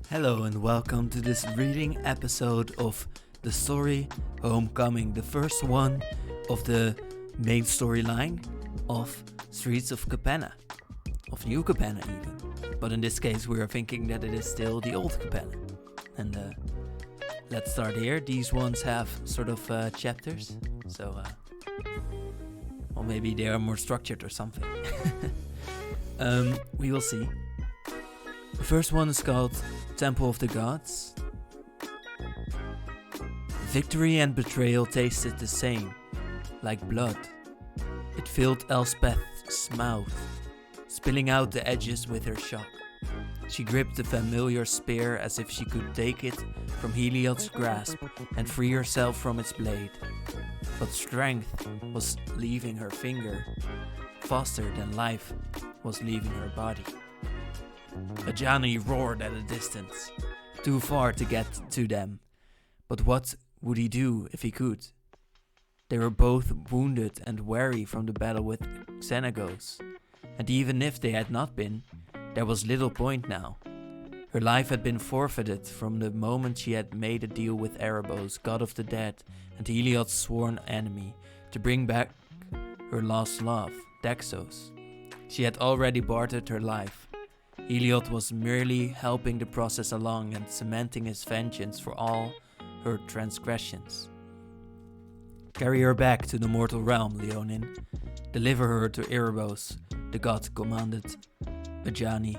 Hello and welcome to this reading episode of the story Homecoming, the first one of the main storyline of Streets of Capenna, of New Capenna even. But in this case we are thinking that it is still the old Capenna. And let's start here. These ones have sort of chapters, so or maybe they are more structured or something. We will see. The first one is called Temple of the Gods. Victory and betrayal tasted the same, like blood. It filled Elspeth's mouth, spilling out the edges with her shock. She gripped the familiar spear as if she could take it from Heliod's grasp and free herself from its blade. But strength was leaving her finger, faster than life was leaving her body. Ajani roared at a distance, too far to get to them. But what would he do if he could? They were both wounded and weary from the battle with Xenagos, and even if they had not been, there was little point now. Her life had been forfeited from the moment she had made a deal with Erebos, god of the dead, and Heliod's sworn enemy, to bring back her lost love, Daxos. She had already bartered her life. Heliod was merely helping the process along and cementing his vengeance for all her transgressions. Carry her back to the mortal realm, Leonin. Deliver her to Erebos, the god commanded Ajani.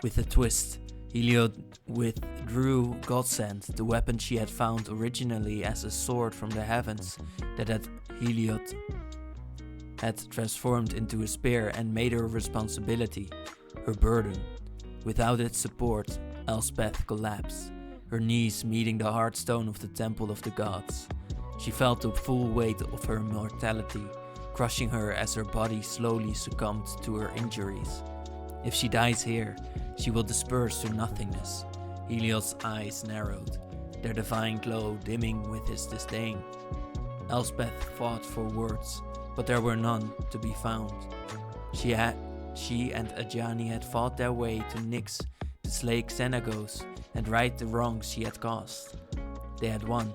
With a twist, Heliod withdrew Godsend, the weapon she had found originally as a sword from the heavens that Heliod had transformed into a spear and made her responsibility, her burden. Without its support, Elspeth collapsed, her knees meeting the hard stone of the Temple of the Gods. She felt the full weight of her mortality, crushing her as her body slowly succumbed to her injuries. If she dies here, she will disperse to nothingness. Heliod's eyes narrowed, their divine glow dimming with his disdain. Elspeth fought for words, but there were none to be found. She and Ajani had fought their way to Nyx to slay Xenagos and right the wrongs she had caused. They had won,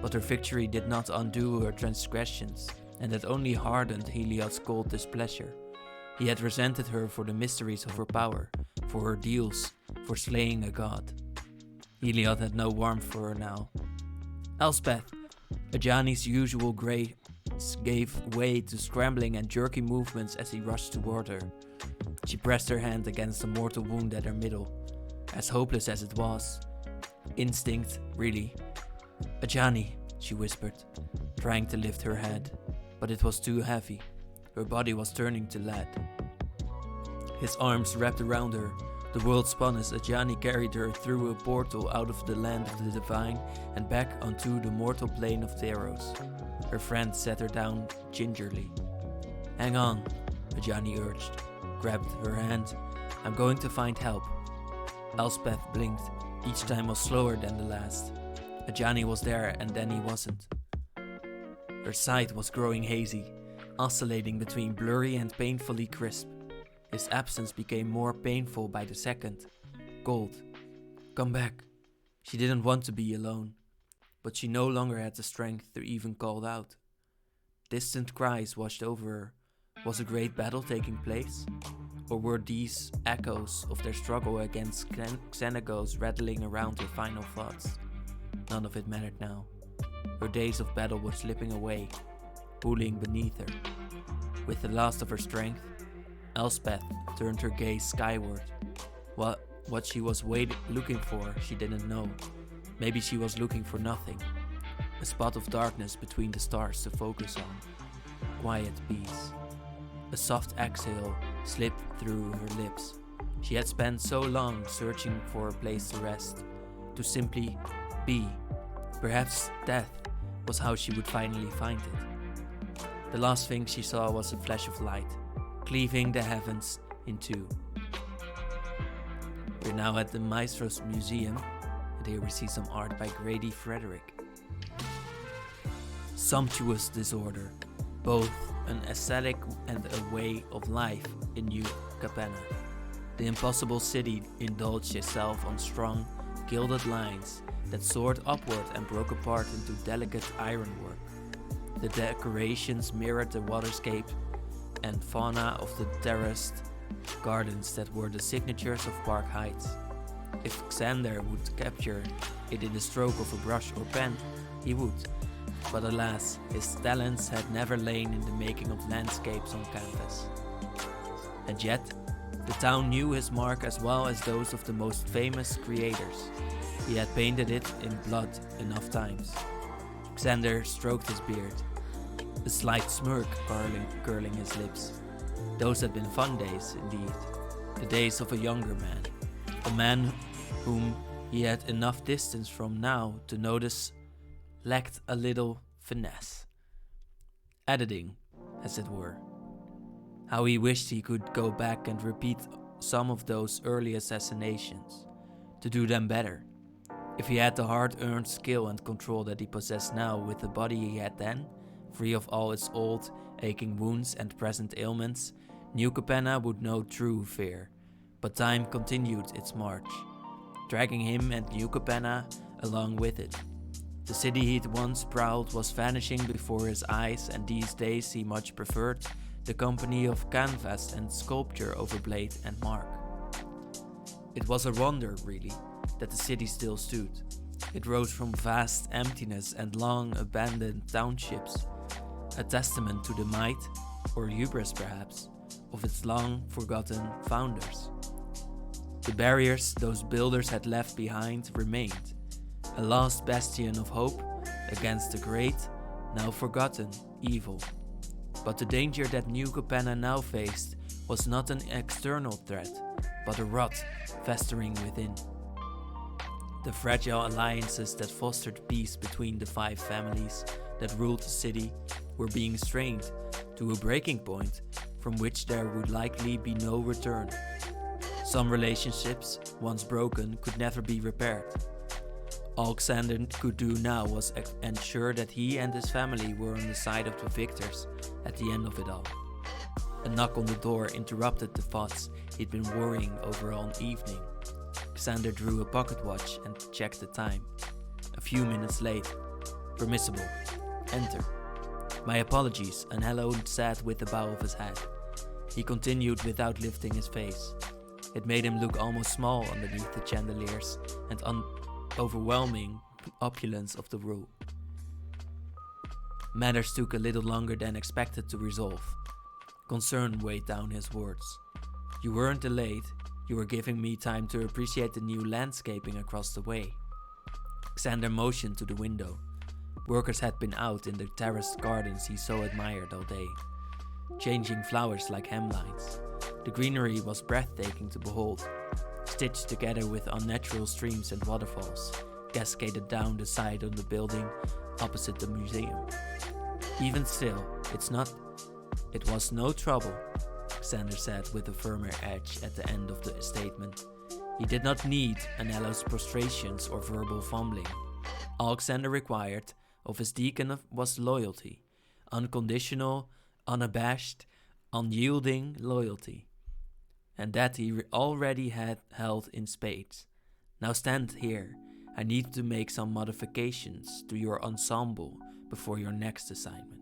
but her victory did not undo her transgressions, and had only hardened Heliod's cold displeasure. He had resented her for the mysteries of her power, for her deals, for slaying a god. Heliod had no warmth for her now. Elspeth, Ajani's usual grace gave way to scrambling and jerky movements as he rushed toward her. She pressed her hand against the mortal wound at her middle. As hopeless as it was. Instinct, really. Ajani, she whispered, trying to lift her head, but it was too heavy. Her body was turning to lead. His arms wrapped around her. The world spun as Ajani carried her through a portal out of the land of the divine and back onto the mortal plane of Theros. Her friend sat her down gingerly. Hang on, Ajani urged, grabbed her hand. I'm going to find help. Elspeth blinked. Each time was slower than the last. Ajani was there and then he wasn't. Her sight was growing hazy, oscillating between blurry and painfully crisp. His absence became more painful by the second. Cold. Come back. She didn't want to be alone, but she no longer had the strength to even call out. Distant cries washed over her. Was a great battle taking place? Or were these echoes of their struggle against Xenagos rattling around her final thoughts? None of it mattered now. Her days of battle were slipping away, pooling beneath her. With the last of her strength, Elspeth turned her gaze skyward. What she was looking for, she didn't know. Maybe she was looking for nothing. A spot of darkness between the stars to focus on. Quiet peace. A soft exhale slipped through her lips. She had spent so long searching for a place to rest, to simply be. Perhaps death was how she would finally find it. The last thing she saw was a flash of light, cleaving the heavens in two. We're now at the MAESTRO'S museum, and here we see some art by Grady Frederick. Sumptuous disorder, both an aesthetic and a way of life in New Capenna. The impossible city indulged itself on strong, gilded lines that soared upward and broke apart into delicate ironwork. The decorations mirrored the waterscape and fauna of the terraced gardens that were the signatures of Park Heights. If Xander would capture it in the stroke of a brush or pen, he would. But alas, his talents had never lain in the making of landscapes on canvas. And yet, the town knew his mark as well as those of the most famous creators. He had painted it in blood enough times. Xander stroked his beard, a slight smirk curling his lips. Those had been fun days, indeed. The days of a younger man. A man whom he had enough distance from now to notice lacked a little finesse. Editing, as it were. How he wished he could go back and repeat some of those early assassinations, to do them better. If he had the hard-earned skill and control that he possessed now with the body he had then, free of all its old, aching wounds and present ailments, New Capenna would know true fear. But time continued its march, dragging him and New Capenna along with it. The city he'd once prowled was vanishing before his eyes, and these days he much preferred the company of canvas and sculpture over blade and mark. It was a wonder, really, that the city still stood. It rose from vast emptiness and long abandoned townships, a testament to the might, or hubris perhaps, of its long forgotten founders. The barriers those builders had left behind remained, a last bastion of hope against the great, now forgotten, evil. But the danger that New Capenna now faced was not an external threat, but a rot festering within. The fragile alliances that fostered peace between the 5 families that ruled the city were being strained to a breaking point from which there would likely be no return. Some relationships, once broken, could never be repaired. All Xander could do now was ensure that he and his family were on the side of the victors at the end of it all. A knock on the door interrupted the thoughts he'd been worrying over all evening. Xander drew a pocket watch and checked the time. A few minutes late. Permissible. Enter. My apologies, and hello said with the bow of his head. He continued without lifting his face. It made him look almost small underneath the chandeliers and overwhelming opulence of the room. Matters took a little longer than expected to resolve. Concern weighed down his words. You weren't delayed, you were giving me time to appreciate the new landscaping across the way. Xander motioned to the window. Workers had been out in the terraced gardens he so admired all day, changing flowers like hemlines. The greenery was breathtaking to behold, stitched together with unnatural streams and waterfalls, cascaded down the side of the building opposite the museum. Even still, it was no trouble, Xander said with a firmer edge at the end of the statement. He did not need Anello's prostrations or verbal fumbling. All Xander required of his deacon was loyalty, unconditional, unabashed, unyielding loyalty. And that he already had held in spades. Now stand here. I need to make some modifications to your ensemble before your next assignment.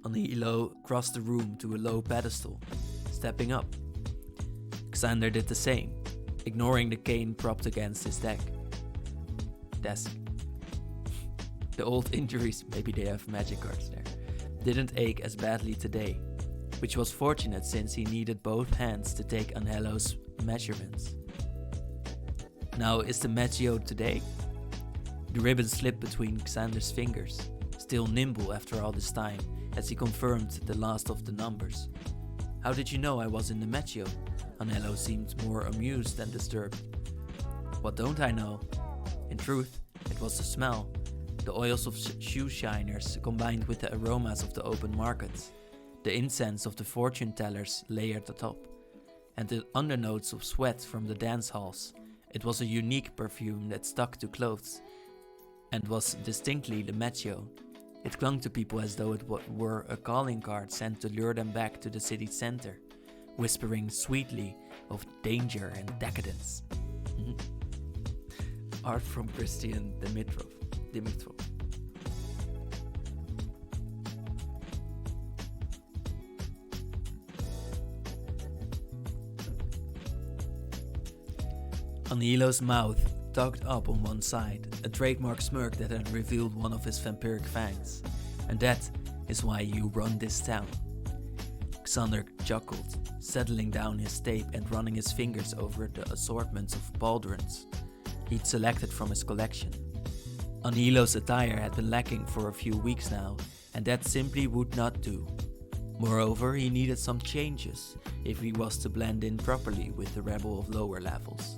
Anello crossed the room to a low pedestal, stepping up. Xander did the same, ignoring the cane propped against his desk. The old injuries, maybe they have magic cards there, didn't ache as badly today, which was fortunate since he needed both hands to take Anello's measurements. Now is the Maggio today? The ribbon slipped between Xander's fingers, still nimble after all this time, as he confirmed the last of the numbers. How did you know I was in the Maggio? Anello seemed more amused than disturbed. What don't I know? In truth, it was the smell, the oils of shoe shiners combined with the aromas of the open markets, the incense of the fortune tellers layered atop, and the undernotes of sweat from the dance halls. It was a unique perfume that stuck to clothes, and was distinctly the Maggio. It clung to people as though it were a calling card sent to lure them back to the city center, whispering sweetly of danger and decadence. Art from Christian Dimitrov. Anilo's mouth tugged up on one side, a trademark smirk that had revealed one of his vampiric fangs. And that is why you run this town. Xander chuckled, settling down his tape and running his fingers over the assortments of pauldrons he'd selected from his collection. Anilo's attire had been lacking for a few weeks now, and that simply would not do. Moreover, he needed some changes if he was to blend in properly with the rabble of lower levels.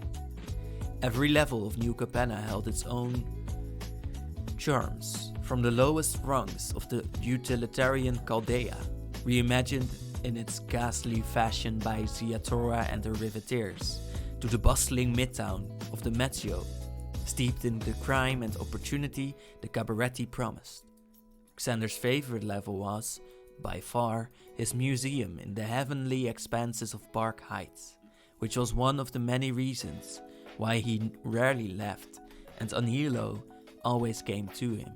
Every level of New Capenna held its own charms, from the lowest rungs of the utilitarian Caldea, reimagined in its ghastly fashion by Ziatora and her riveteers, to the bustling midtown of the Mezzio, steeped in the crime and opportunity the Cabaretti promised. Xander's favorite level was, by far, his museum in the heavenly expanses of Park Heights, which was one of the many reasons why he rarely left, and Anilo always came to him.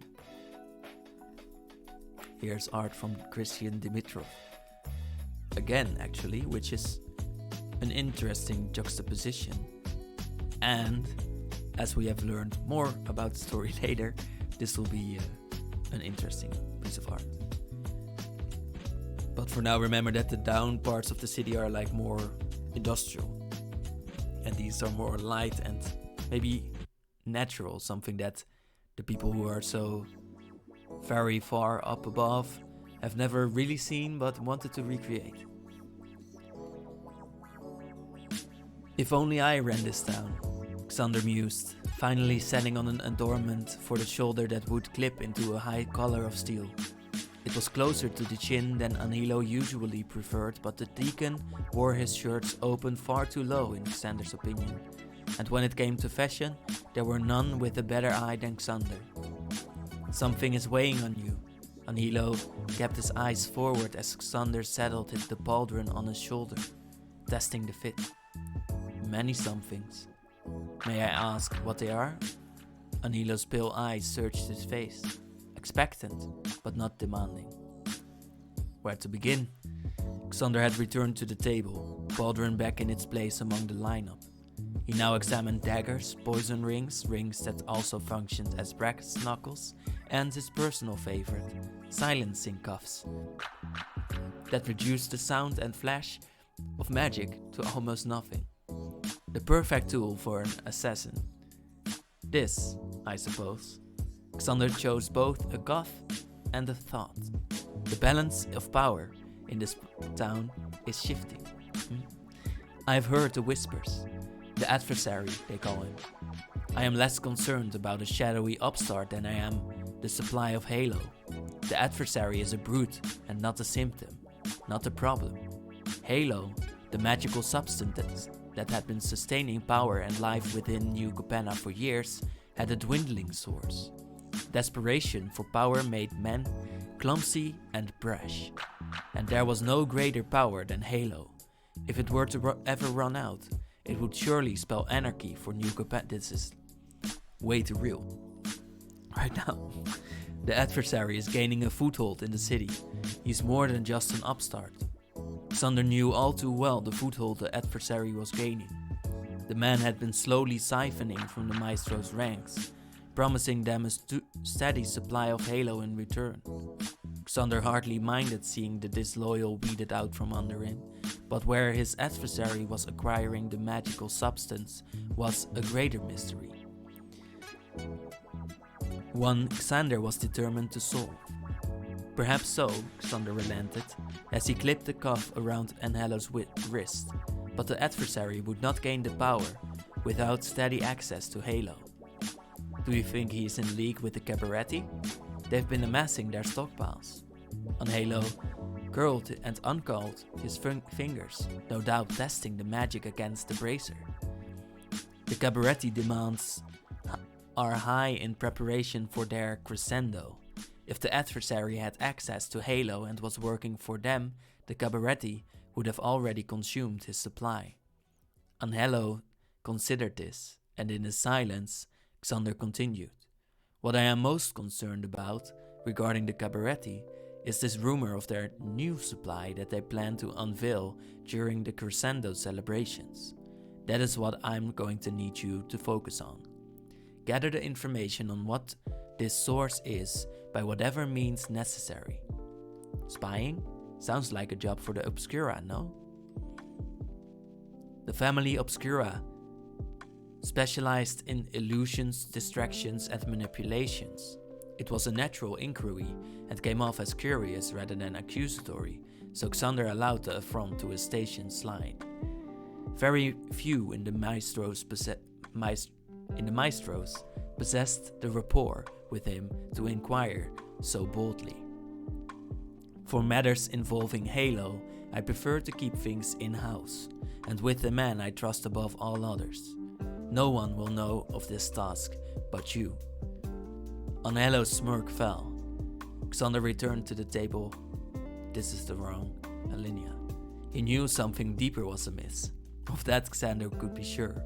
Here's art from Christian Dimitrov. Again, actually, which is an interesting juxtaposition. And, as we have learned more about the story later, this will be an interesting piece of art. But for now, remember that the down parts of the city are like more industrial. And these are more light and maybe natural, something that the people who are so very far up above have never really seen but wanted to recreate. If only I ran this town, Xander mused, finally setting on an adornment for the shoulder that would clip into a high collar of steel. It was closer to the chin than Anilo usually preferred, but the deacon wore his shirts open far too low in Xander's opinion, and when it came to fashion, there were none with a better eye than Xander. Something is weighing on you. Anilo kept his eyes forward as Xander settled the pauldron on his shoulder, testing the fit. Many somethings. May I ask what they are? Anilo's pale eyes searched his face, expectant but not demanding. Where to begin? Xander had returned to the table, pauldron back in its place among the lineup. He now examined daggers, poison rings, rings that also functioned as brass knuckles, and his personal favorite, silencing cuffs, that reduced the sound and flash of magic to almost nothing. The perfect tool for an assassin. This, I suppose. Xander chose both a goth and a thought. The balance of power in this town is shifting. I've heard the whispers. The adversary, they call him. I am less concerned about a shadowy upstart than I am the supply of Halo. The adversary is a brute and not a symptom, not a problem. Halo, the magical substance that had been sustaining power and life within New Capenna for years, had a dwindling source. Desperation for power made men clumsy and brash, and there was no greater power than Halo. If it were to ever run out, it would surely spell anarchy for New Capenna. This is way too real. Right now, the adversary is gaining a foothold in the city. He's more than just an upstart. Xander knew all too well the foothold the adversary was gaining. The man had been slowly siphoning from the MAESTRO'S ranks, promising them a steady supply of Halo in return. Xander hardly minded seeing the disloyal weeded out from under him, but where his adversary was acquiring the magical substance was a greater mystery. One Xander was determined to solve. Perhaps so, Xander relented, as he clipped the cuff around Angelo's wrist, but the adversary would not gain the power without steady access to Halo. Do you think he is in league with the Cabaretti? They've been amassing their stockpiles. Angelo curled and uncurled his fingers, no doubt testing the magic against the bracer. The Cabaretti demands are high in preparation for their crescendo. If the adversary had access to Halo and was working for them, the Cabaretti would have already consumed his supply. Angelo considered this, and in his silence, Xander continued. What I am most concerned about regarding the Cabaretti is this rumor of their new supply that they plan to unveil during the Crescendo celebrations. That is what I'm going to need you to focus on. Gather the information on what this source is by whatever means necessary. Spying? Sounds like a job for the Obscura, no? The family Obscura specialized in illusions, distractions, and manipulations. It was a natural inquiry and came off as curious rather than accusatory, so Xander allowed the affront to his station slide. Very few in the Maestros possessed the rapport with him to inquire so boldly. For matters involving Halo, I prefer to keep things in-house, and with the man I trust above all others. No one will know of this task but you. On Halo's smirk fell. Xander returned to the table. This is the wrong alinea. He knew something deeper was amiss. Of that Xander could be sure.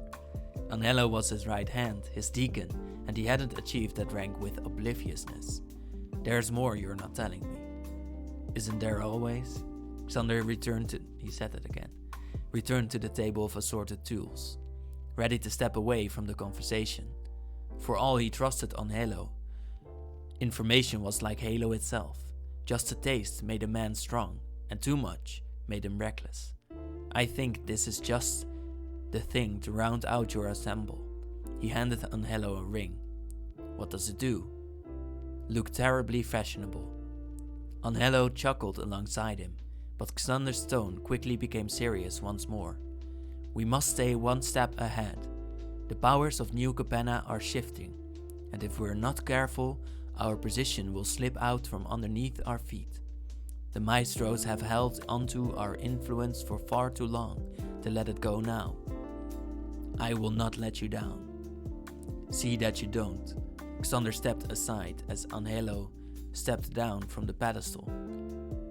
Anello was his right hand, his deacon, and he hadn't achieved that rank with obliviousness. There's more you're not telling me. Isn't there always? Xander returned to the table of assorted tools, ready to step away from the conversation. For all he trusted on Halo, information was like Halo itself. Just a taste made a man strong, and too much made him reckless. I think this is just the thing to round out your ensemble. He handed Angelo a ring. What does it do? Look terribly fashionable. Angelo chuckled alongside him, but Xander's tone quickly became serious once more. We must stay one step ahead. The powers of New Capenna are shifting, and if we're not careful, our position will slip out from underneath our feet. The Maestros have held onto our influence for far too long to let it go now. I will not let you down. See that you don't. Xander stepped aside as Angelo stepped down from the pedestal.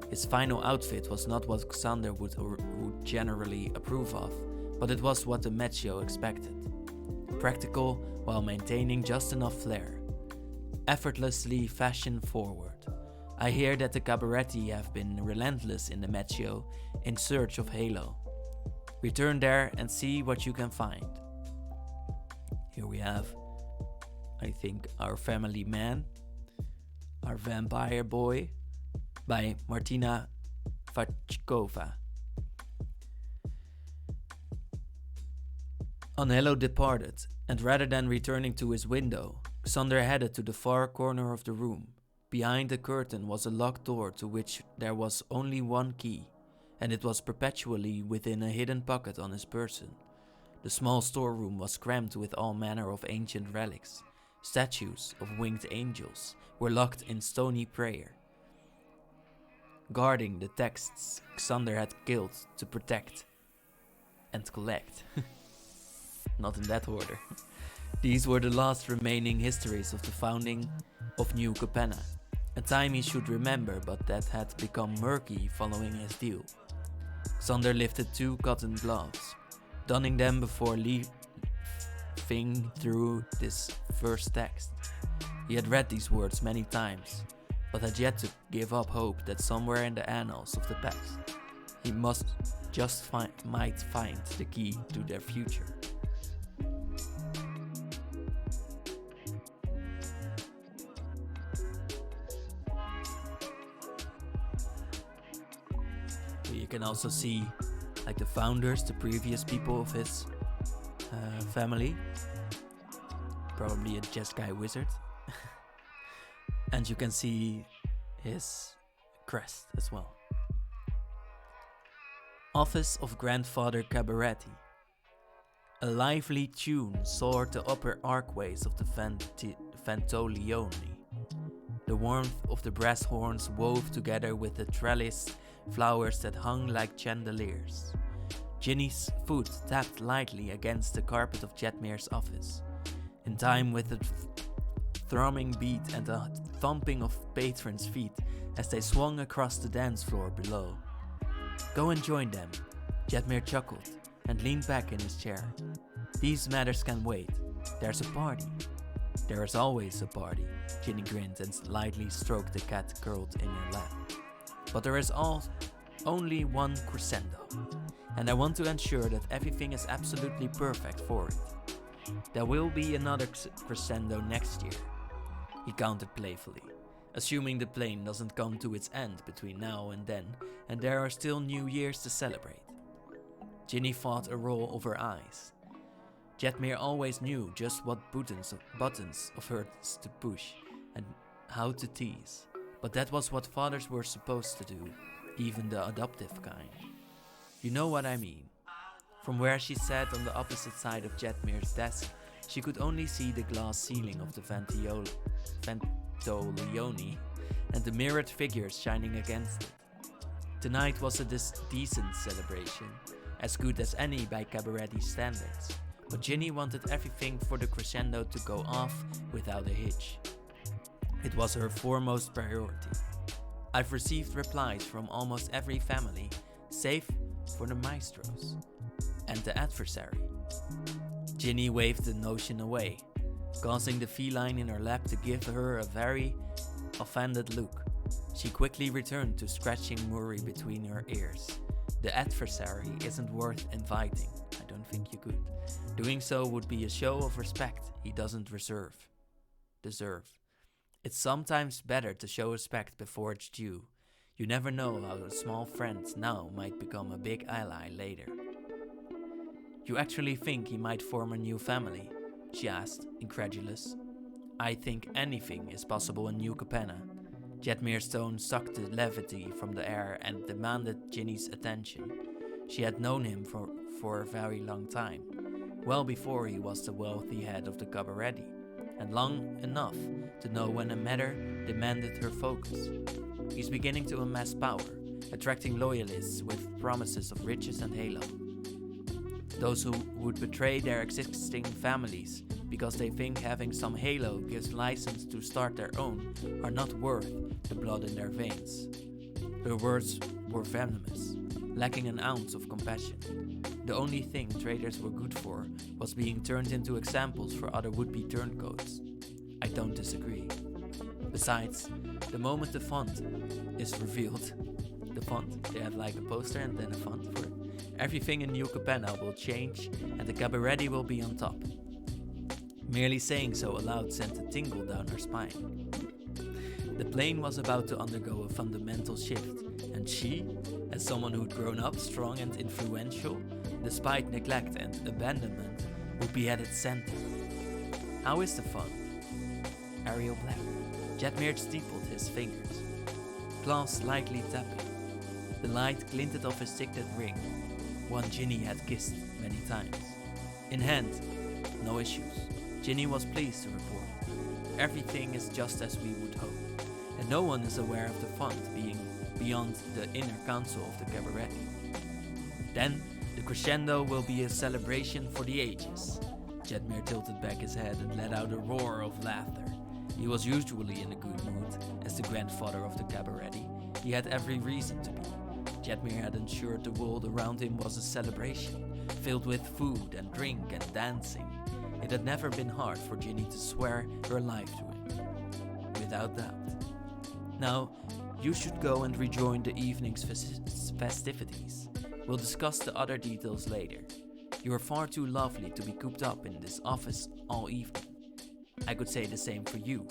His final outfit was not what Xander would generally approve of, but it was what the Mezio expected. Practical while maintaining just enough flair. Effortlessly fashion forward. I hear that the Cabaretti have been relentless in the Mezio in search of Halo. Return there and see what you can find. Here we have, I think, Our Family Man, Our Vampire Boy, by Martina Vachkova. Angelo departed, and rather than returning to his window, Xander headed to the far corner of the room. Behind the curtain was a locked door to which there was only one key, and it was perpetually within a hidden pocket on his person. The small storeroom was crammed with all manner of ancient relics. Statues of winged angels were locked in stony prayer, guarding the texts Xander had killed to protect and collect. Not in that order. These were the last remaining histories of the founding of New Capenna, a time he should remember but that had become murky following his deal. Xander lifted 2 cotton gloves, donning them before leafing through this first text. He had read these words many times, but had yet to give up hope that somewhere in the annals of the past, he might find the key to their future. You can also see like the founders, the previous people of his family. Probably a Jeskai wizard. And you can see his crest as well. Office of Grandfather Cabaretti. A lively tune soared the upper archways of the Ventolioni. The warmth of the brass horns wove together with the trellised flowers that hung like chandeliers. Ginny's foot tapped lightly against the carpet of Jetmir's office, in time with the thrumming beat and the thumping of patrons' feet as they swung across the dance floor below. Go and join them, Jetmir chuckled and leaned back in his chair. These matters can wait. There's a party. There is always a party, Ginny grinned and lightly stroked the cat curled in her lap. But there is only one crescendo, and I want to ensure that everything is absolutely perfect for it. There will be another crescendo next year, he countered playfully, assuming the plane doesn't come to its end between now and then, and there are still new years to celebrate. Ginny fought a roll of her eyes. Jetmir always knew just what buttons of hers to push and how to tease, but that was what fathers were supposed to do, even the adoptive kind. You know what I mean. From where she sat on the opposite side of Jetmir's desk, she could only see the glass ceiling of the Ventolione and the mirrored figures shining against it. Tonight was a decent celebration, as good as any by Cabaretti standards, but Ginny wanted everything for the crescendo to go off without a hitch. It was her foremost priority. I've received replies from almost every family, save for the MAESTRO'S and the adversary. Ginny waved the notion away, causing the feline in her lap to give her a very offended look. She quickly returned to scratching Murray between her ears. The adversary isn't worth inviting. I don't think you could. Doing so would be a show of respect he doesn't deserve. It's sometimes better to show respect before it's due. You never know how a small friend now might become a big ally later. You actually think he might form a new family? She asked, incredulous. I think anything is possible in New Capenna. Jetmir's tone sucked the levity from the air and demanded Ginny's attention. She had known him for a very long time, well before he was the wealthy head of the Cabaretti, and long enough to know when a matter demanded her focus. He's beginning to amass power, attracting loyalists with promises of riches and halo. Those who would betray their existing families because they think having some halo gives license to start their own are not worth the blood in their veins. Her words were venomous, lacking an ounce of compassion. The only thing traitors were good for was being turned into examples for other would-be turncoats. I don't disagree. Besides, the moment the font is revealed, the font, they have like a poster and then a font for it, everything in New Capenna will change and the Cabaretti will be on top. Merely saying so aloud sent a tingle down her spine. The plane was about to undergo a fundamental shift, and she, as someone who'd grown up strong and influential, despite neglect and abandonment, would be at its center. How is the fun? Ariel Black. Jetmir steepled his fingers, claws slightly tapping. The light glinted off his signet ring, one Ginny had kissed many times. In hand, no issues. Ginny was pleased to report. Everything is just as we would hope, and no one is aware of the font being beyond the inner council of the Cabaretti. Then, the crescendo will be a celebration for the ages. Jetmir tilted back his head and let out a roar of laughter. He was usually in a good mood, as the grandfather of the Cabaretti. He had every reason to be. Jetmir had ensured the world around him was a celebration, filled with food and drink and dancing. It had never been hard for Ginny to swear her life to him, without doubt. Now, you should go and rejoin the evening's festivities. We'll discuss the other details later. You are far too lovely to be cooped up in this office all evening. I could say the same for you.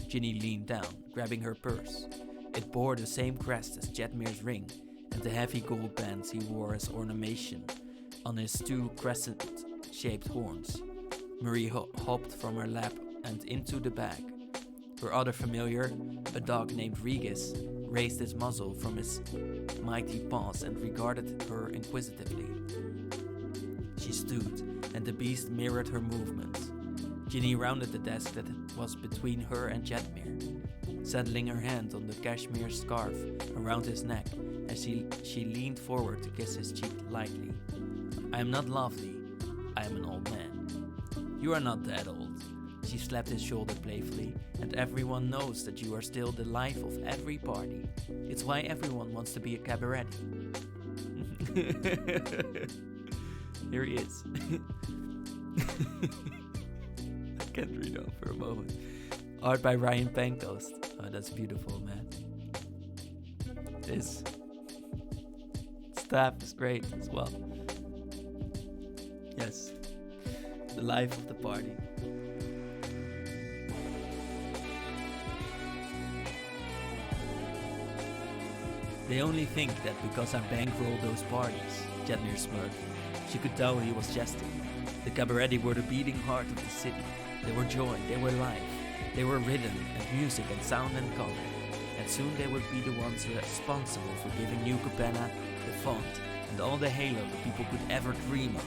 Ginny leaned down, grabbing her purse. It bore the same crest as Jetmir's ring and the heavy gold bands he wore as ornamentation on his two crescent-shaped horns. Marie hopped from her lap and into the bag. Her other familiar, a dog named Regis, raised his muzzle from his mighty paws and regarded her inquisitively. She stood, and the beast mirrored her movements. Ginny rounded the desk that was between her and Jetmir, settling her hand on the cashmere scarf around his neck as she leaned forward to kiss his cheek lightly. I am not lovely, I am an old man. You are not that old. She slapped his shoulder playfully, and everyone knows that you are still the life of every party. It's why everyone wants to be a Cabaretti. Here he is. can't read off for a moment. Art by Ryan Pancoast. Oh, that's beautiful, man. This staff is great as well. Yes, the life of the party. They only think that because I bankrolled those parties, Jedmir smirked. She could tell he was jesting. The Cabaretti were the beating heart of the city. They were joy, they were life. They were rhythm and music and sound and color. And soon they would be the ones responsible for giving New Capenna the font and all the halo the people could ever dream of.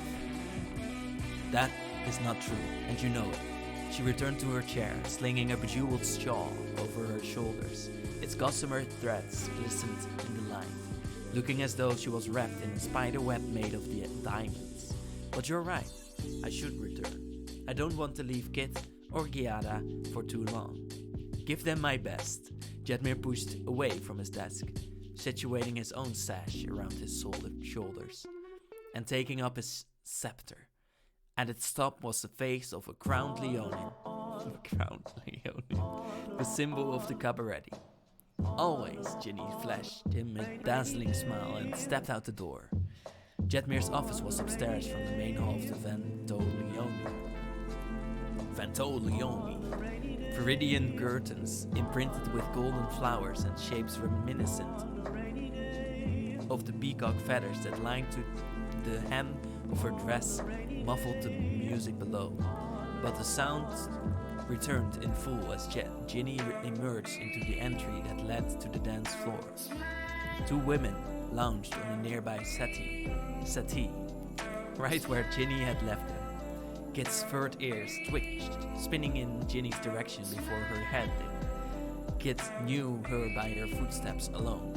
That is not true, and you know it. She returned to her chair, slinging a bejeweled shawl over her shoulders. Its gossamer threads glistened in the light, looking as though she was wrapped in a spider web made of the diamonds. But you're right, I should return. I don't want to leave Kit or Giada for too long. Give them my best. Jedmir pushed away from his desk, situating his own sash around his shoulders, and taking up his scepter. At its top was the face of a crowned Leonin. The symbol of the Cabaretti. Always, Ginny flashed him a dazzling smile and stepped out the door. Jedmir's office was upstairs from the main hall of the Ventolioni. Viridian curtains imprinted with golden flowers and shapes reminiscent of the peacock feathers that lined to the hem of her dress muffled the music below. But the sound returned in full as Ginny emerged into the entry that led to the dance floor. Two women lounged on a nearby settee, right where Ginny had left them. Kit's furred ears twitched, spinning in Ginny's direction before her head did. Kit knew her by her footsteps alone.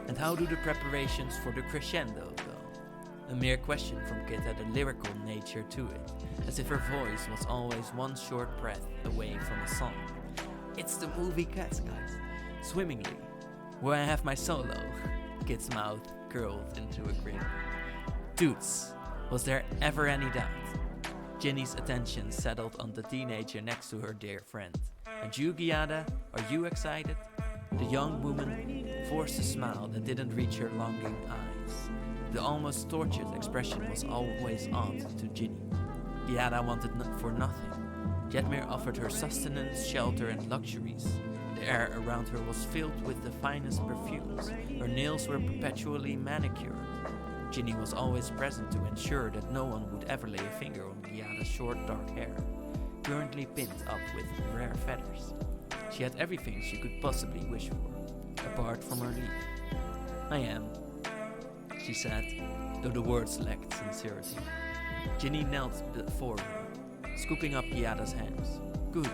And how do the preparations for the crescendo go? A mere question from Kit had a lyrical nature to it, as if her voice was always one short breath away from a song. It's the movie Cats, guys. Swimmingly. Where I have my solo. Kit's mouth curled into a grin. Toots, was there ever any doubt? Ginny's attention settled on the teenager next to her dear friend. And you, Giada, are you excited? The young woman forced a smile that didn't reach her longing eyes. The almost tortured expression was always odd to Ginny. Giada wanted for nothing. Jedmir offered her sustenance, shelter, and luxuries. The air around her was filled with the finest perfumes. Her nails were perpetually manicured. Ginny was always present to ensure that no one would ever lay a finger on Giada's short dark hair, currently pinned up with rare feathers. She had everything she could possibly wish for, apart from her leave. I am, she said, though the words lacked sincerity. Ginny knelt before her, scooping up Giada's hands. Good,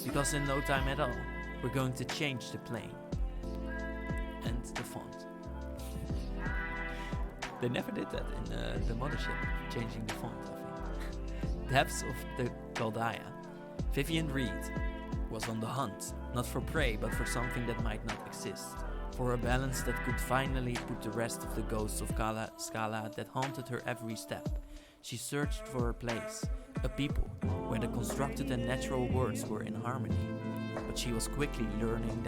because in no time at all, we're going to change the plane. And the font. They never did that in the mothership, changing the font, I think. Depths of the Chaldea. Vivian Reed was on the hunt, not for prey, but for something that might not exist. For a balance that could finally put the rest of the ghosts of Scala that haunted her every step. She searched for a place, a people, where the constructed and natural worlds were in harmony. But she was quickly learning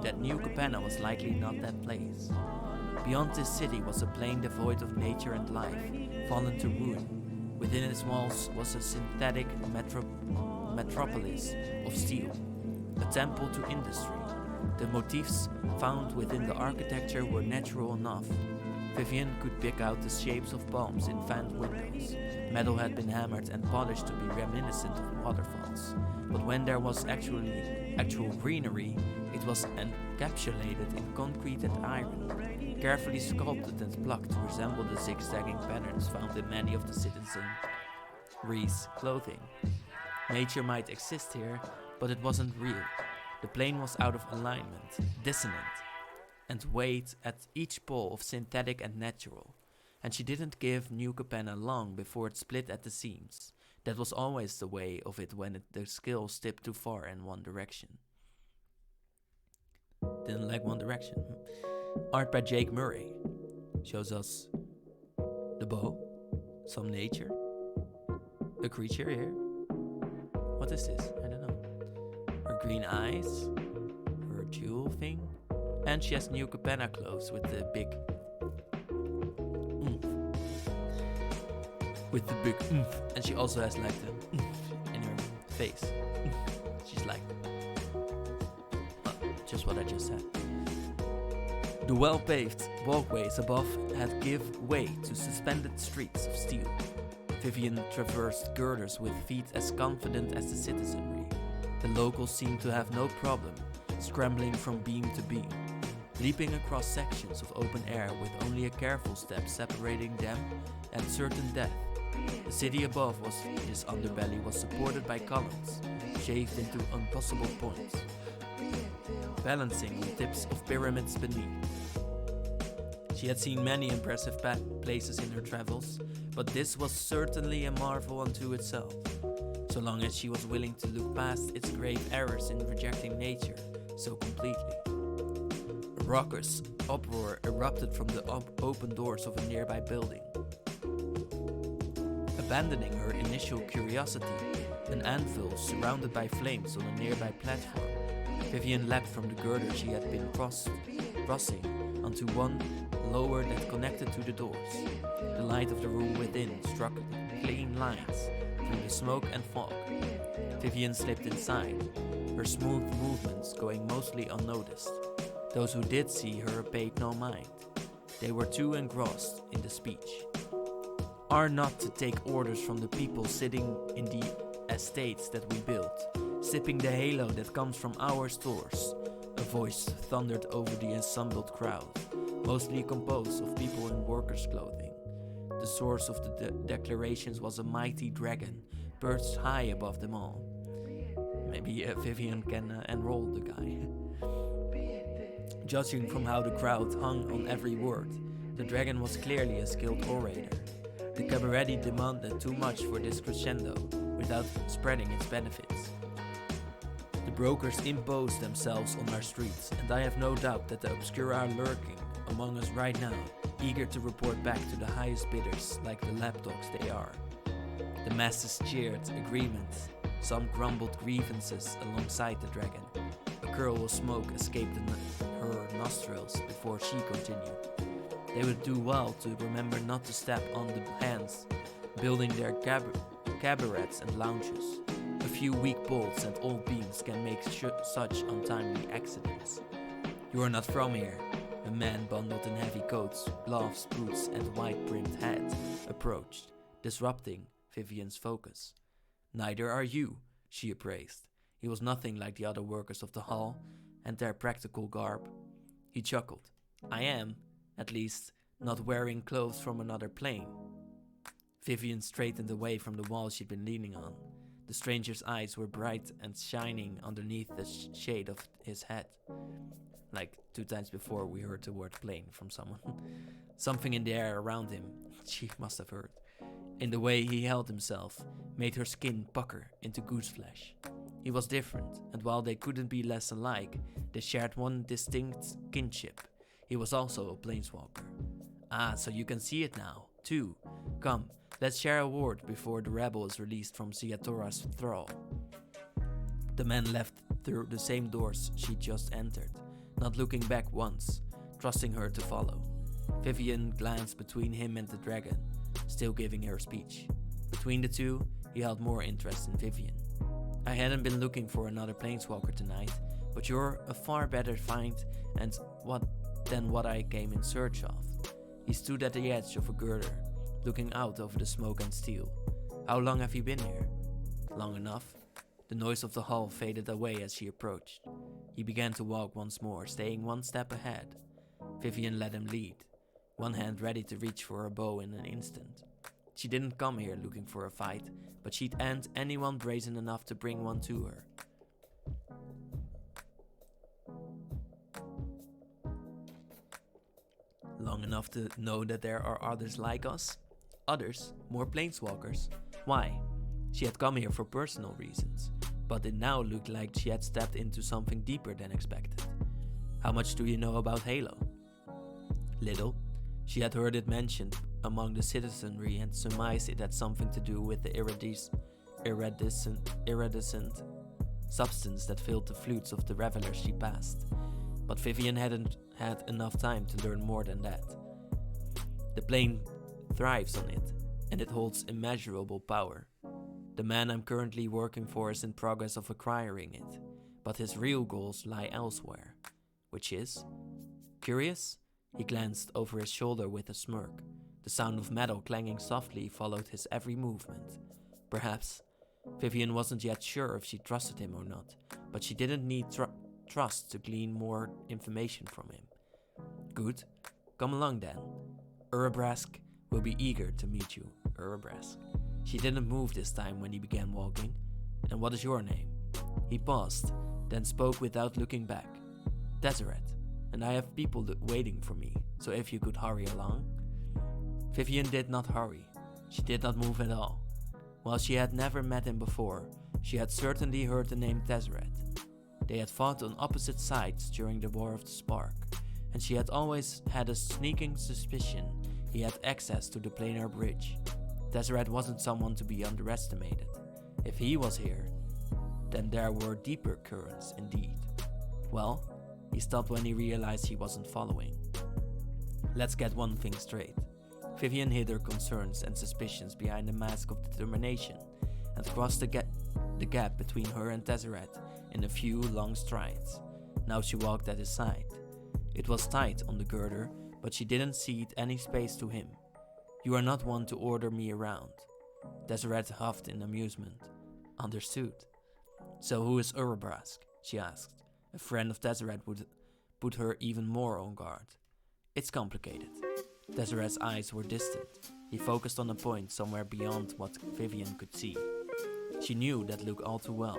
that New Capenna was likely not that place. Beyond this city was a plain devoid of nature and life, fallen to ruin. Within its walls was a synthetic metropolis of steel, a temple to industry. The motifs found within the architecture were natural enough. Vivian could pick out the shapes of palms in fanned windows. Metal had been hammered and polished to be reminiscent of waterfalls. But when there was actual greenery, it was encapsulated in concrete and iron, carefully sculpted and plucked to resemble the zigzagging patterns found in many of the citizens' clothing. Nature might exist here, but it wasn't real. The plane was out of alignment, dissonant, and weighed at each pole of synthetic and natural. And she didn't give New Capenna long before it split at the seams. That was always the way of it when the scales tipped too far in one direction. Didn't like One Direction. Art by Jake Murray shows us the bow, some nature, a creature here. What is this? I don't know. Her green eyes, her jewel thing, and she has new Capenna clothes with the big oomph. With the big oomph, and she also has like the oomph in her face. She's like, just what I just said. The well-paved walkways above had give way to suspended streets of steel. Vivian traversed girders with feet as confident as the citizenry. The locals seemed to have no problem scrambling from beam to beam, leaping across sections of open air with only a careful step separating them and certain death. The city above his underbelly was supported by columns, shaved into impossible points, balancing on tips of pyramids beneath. She had seen many impressive places in her travels, but this was certainly a marvel unto itself, so long as she was willing to look past its grave errors in rejecting nature so completely. A raucous uproar erupted from the open doors of a nearby building. Abandoning her initial curiosity, an anvil surrounded by flames on a nearby platform, Vivian leapt from the girder she had been crossing onto one lower that connected to the doors. The light of the room within struck clean lines through the smoke and fog. Vivian slipped inside, her smooth movements going mostly unnoticed. Those who did see her paid no mind. They were too engrossed in the speech. Are not to take orders from the people sitting in the estates that we built, sipping the halo that comes from our stores. A voice thundered over the assembled crowd, mostly composed of people in workers' clothing. The source of the declarations was a mighty dragon, perched high above them all. Maybe Vivian can enroll the guy. Judging from how the crowd hung on every word, the dragon was clearly a skilled orator. The Cabaretti demanded too much for this crescendo, without spreading its benefits. The brokers imposed themselves on our streets, and I have no doubt that the obscure are lurking among us right now, eager to report back to the highest bidders like the lapdogs they are. The masses cheered agreement, some grumbled grievances alongside the dragon. A curl of smoke escaped her nostrils before she continued. They would do well to remember not to step on the hands, building their cabarets and lounges. A few weak bolts and old beams can make such untimely accidents. You are not from here. A man bundled in heavy coats, gloves, boots, and white-brimmed hat approached, disrupting Vivian's focus. Neither are you, she appraised. He was nothing like the other workers of the hall and their practical garb. He chuckled. I am, at least, not wearing clothes from another plane. Vivian straightened away from the wall she'd been leaning on. The stranger's eyes were bright and shining underneath the shade of his head. Like 2 times before we heard the word plane from someone. Something in the air around him, she must have heard, in the way he held himself, made her skin pucker into goose flesh. He was different, and while they couldn't be less alike, they shared one distinct kinship. He was also a planeswalker. Ah, so you can see it now, too. Come, let's share a word before the rebel is released from Ziatora's thrall. The man left through the same doors she just entered, not looking back once, trusting her to follow. Vivian glanced between him and the dragon, still giving her speech. Between the two, he held more interest in Vivian. I hadn't been looking for another planeswalker tonight, but you're a far better find than what I came in search of. He stood at the edge of a girder, looking out over the smoke and steel. How long have you been here? Long enough. The noise of the hall faded away as she approached. He began to walk once more, staying one step ahead. Vivian let him lead, one hand ready to reach for her bow in an instant. She didn't come here looking for a fight, but she'd end anyone brazen enough to bring one to her. Long enough to know that there are others like us? Others, more planeswalkers. Why? She had come here for personal reasons, but it now looked like she had stepped into something deeper than expected. How much do you know about Halo? Little. She had heard it mentioned among the citizenry and surmised it had something to do with the iridescent substance that filled the flutes of the revelers she passed. But Vivian hadn't had enough time to learn more than that. The plane thrives on it, and it holds immeasurable power. The man I'm currently working for is in progress of acquiring it, but his real goals lie elsewhere. Which is? Curious? He glanced over his shoulder with a smirk. The sound of metal clanging softly followed his every movement. Perhaps. Vivian wasn't yet sure if she trusted him or not, but she didn't need trust to glean more information from him. Good. Come along then. Urabrask will be eager to meet you, Urabrask. She didn't move this time when he began walking. And what is your name? He paused, then spoke without looking back. Deseret, and I have people waiting for me, so if you could hurry along. Vivian did not hurry. She did not move at all. While she had never met him before, she had certainly heard the name Deseret. They had fought on opposite sides during the War of the Spark, and she had always had a sneaking suspicion he had access to the planar bridge. Deseret wasn't someone to be underestimated. If he was here, then there were deeper currents indeed. Well, he stopped when he realized he wasn't following. Let's get one thing straight. Vivian hid her concerns and suspicions behind a mask of determination and crossed the gap between her and Deseret in a few long strides. Now she walked at his side. It was tight on the girder, but she didn't cede any space to him. You are not one to order me around. Deseret huffed in amusement. Understood. So who is Urabrask? She asked. A friend of Deseret would put her even more on guard. It's complicated. Deseret's eyes were distant. He focused on a point somewhere beyond what Vivian could see. She knew that look all too well.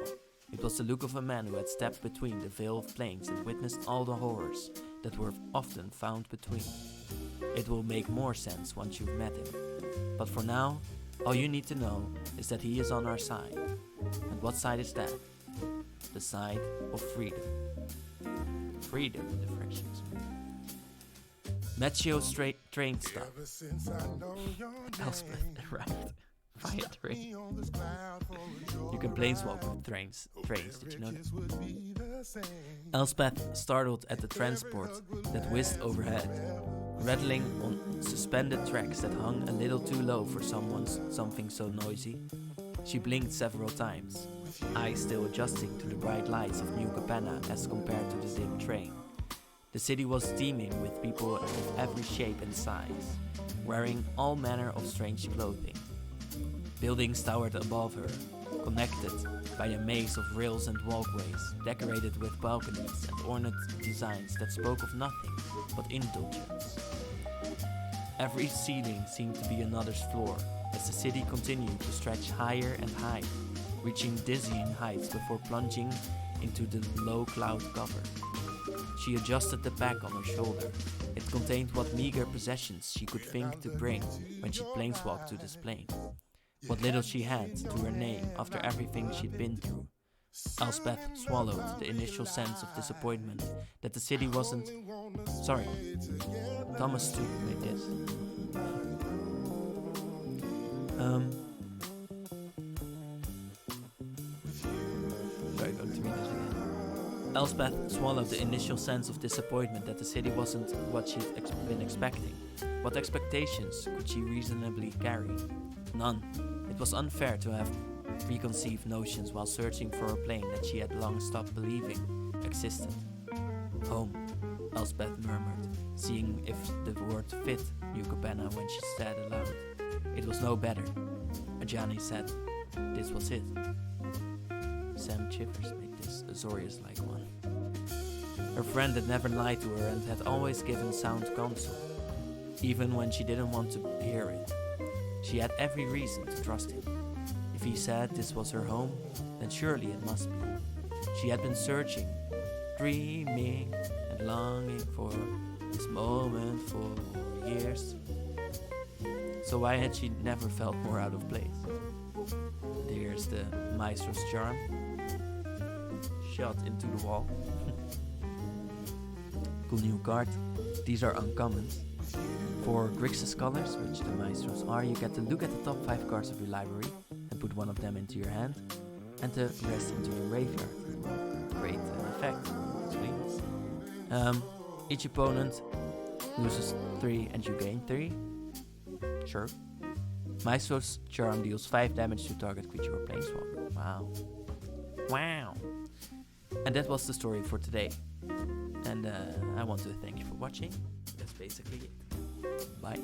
It was the look of a man who had stepped between the veil of planes and witnessed all the horrors that were often found between. It will make more sense once you've met him. But for now, all you need to know is that he is on our side. And what side is that? The side of freedom. Freedom, the fractions. Matteo train stop. Elspeth arrived via train. You can planeswalk with trains, did you know that? Elspeth startled at the transport that whizzed overhead, rattling on suspended tracks that hung a little too low for something so noisy. She blinked several times, eyes still adjusting to the bright lights of New Capenna as compared to the dim train. The city was teeming with people of every shape and size, wearing all manner of strange clothing. Buildings towered above her, connected by a maze of rails and walkways, decorated with balconies and ornate designs that spoke of nothing but indulgence. Every ceiling seemed to be another's floor, as the city continued to stretch higher and higher, reaching dizzying heights before plunging into the low cloud cover. She adjusted the pack on her shoulder. It contained what meager possessions she could think to bring when she planeswalked to this plane. What little she had to her name after everything she'd been through. Elspeth swallowed the initial sense of disappointment that the city wasn't... Sorry, Thomas Stoop made this. Sorry, I'm going to read this again. Elspeth swallowed the initial sense of disappointment that the city wasn't what she'd been expecting. What expectations could she reasonably carry? None. It was unfair to have preconceived notions while searching for a plane that she had long stopped believing existed. Home, Elspeth murmured, seeing if the word fit New Capenna when she said aloud. It was no better. Ajani said, this was it. Sam Chivers made this Azorius-like one. Her friend had never lied to her and had always given sound counsel, even when she didn't want to hear it. She had every reason to trust him. If he said this was her home, then surely it must be. She had been searching, dreaming and longing for this moment for years. So why had she never felt more out of place? There's the Maestro's charm, shot into the wall. Cool new card. These are uncommons. For Grixis colors, which the Maestros are, you get to look at the top 5 cards of your library and put one of them into your hand and the rest into your graveyard. Great effect, actually. Each opponent loses 3 and you gain 3. Sure. Maestro's charm deals 5 damage to target creature or planeswalker. Wow. Wow. And that was the story for today. And I want to thank you for watching. That's basically it. Bye.